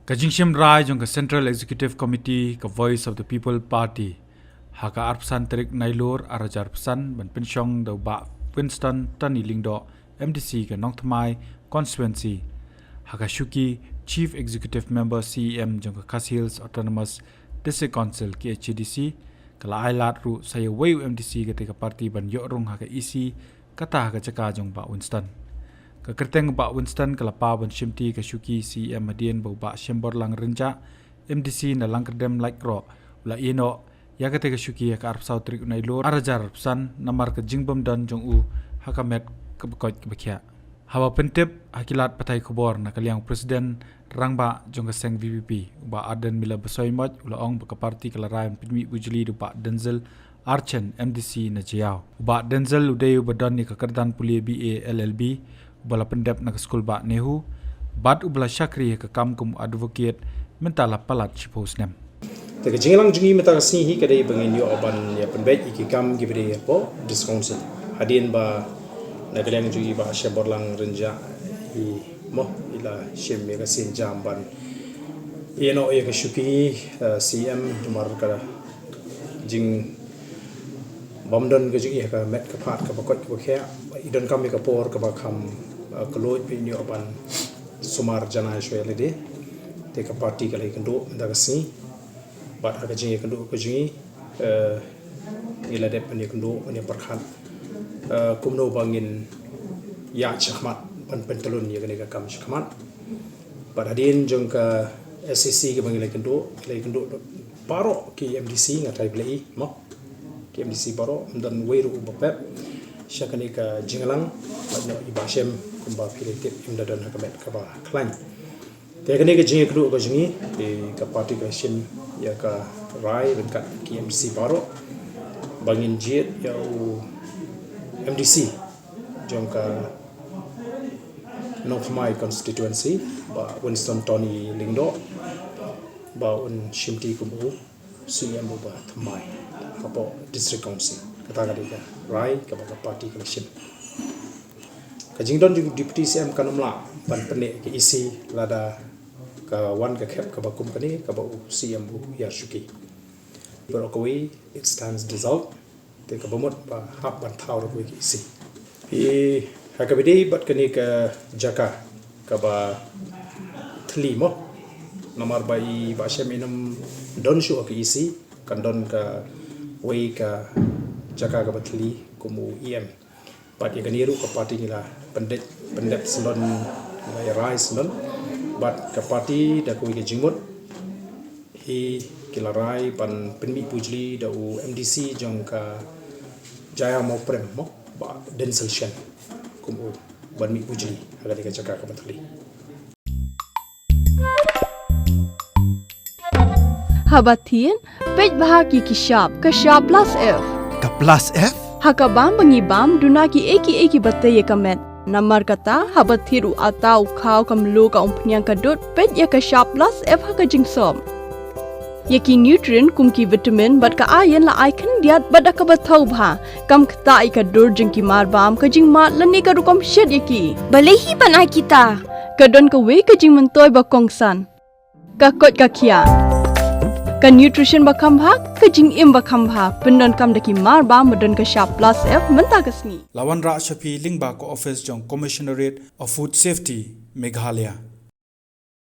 Kajingshim Rai jong ka Central Executive Committee ka Voice of the People Party haka arpsan terik nailor arajar pesan ban pensyong do ba Winston tani lingdo MDC ka Nongthamai constituency haka Shuki Chief Executive Member CEM jong ka Khas Hills Autonomous District Council KHADC kala ailat ru saya weu MDC ka parti ban yorung haka isi kata haka Jaka jong ba Winston ka kerteng ba Winston kala pa ban shimti ka Shuki CEM madien bau ba shembor lang renja MDC na lang kerdem like ro la ino ya ka Shuki ka arp sau trik nai lor arajar pesan namar ka jingbom dan jong u haka met ka bekot ka bekhya hawa Pyndap hakilat patai khobor na kaliang presiden rangba jong ka seng VPP ba aden mila besoi mot ula ong ba ka parti kala rai pidmi bujli du ba denzel archen MDC na jiao ba denzel udeu badan ni ka kerdan pulia BA LLB bala Pyndap na school ba nehu bat ubla syakri ka kam kum advocate mentala palat chipos nem te ke jinglang jingi meta si hi kadai bangin yo aban ya Pyndap iki kam gibri po discount hadin ba na kadang jingi ba shaborlang renja i mo ila shem mega sin jamban eno e ka Shuki CM dumar ka jing bomdon ke jingi ka met ka phat ka bakot ka khe idon kam ka por ka ba kham kloi pe ni aban sumar jana shwele de te ka party ka le kendo da ka si bat ka jingi kendo ka jingi ila de pe ni kendo ni parkhan kumno bangin ya chakmat pan pentalun ya ka kam chakmat bat adin jong ka SCC ka bangin le kendo paro ki MDC ngatai blei mo ki MDC paro dan weiru bapep syakani ka jinglang no ibashem kumba piletit imdadan hakamet ka ba klan te kani ka jingi kdu ka jingi ka party ka shin ya ka rai benkat ki MDC paro bangin jet ya MDC jong ka Nongthamai constituency ba Winston Tony Lingdo ba un shimti kubu CM ba Thamai kapo district council kata ka rai ka ba party ka shim ka jingdon jing deputy CM kanumla ban pene ke isi lada ka wan ka khep ka ba kum kani ka ba CM bu ya Shuki berokoi it stands dissolved te ka bomot ba hap ban thau ro ki isi hakabidi bat kani ka Jaka ka ba thli mo namar bai ba sheminam don shu ka isi kan don ka wei ka Jaka ka ba thli kumu EM bat ya kani ru ka party nila Pyndap sendon ya rai sendon bat ka party da ko ke jingmut hi kilarai pan penmi pujli da u MDC jong ka jaya mo prem mo ba densel shen kumu ban mi pujli aga ka Jaka ka batli Habatin pej bahaki ki shop ka shop plus F ka plus F hakabam bangi bam duna ki eki bataye kamet namar kata habathiru atau khau kam lo ka umpnyang ka dot pej ya ka shop plus F haka jingsom yaki nutrient kum ki vitamin bat ka iron la icon diat bada ka bathau bha kam khta I ka dur jing ki mar bam ka jing ma lani ka rukom shed yaki balehi banai kita ka don ka we ka jing mantoy ba kongsan ka kot ka khia ka nutrition ba kham bha ka jing im ba kham bha pendon kam daki mar bam modon ka sharp plus F menta ka sni lawan ra shapi lingba ko office jong commissionerate of food safety Meghalaya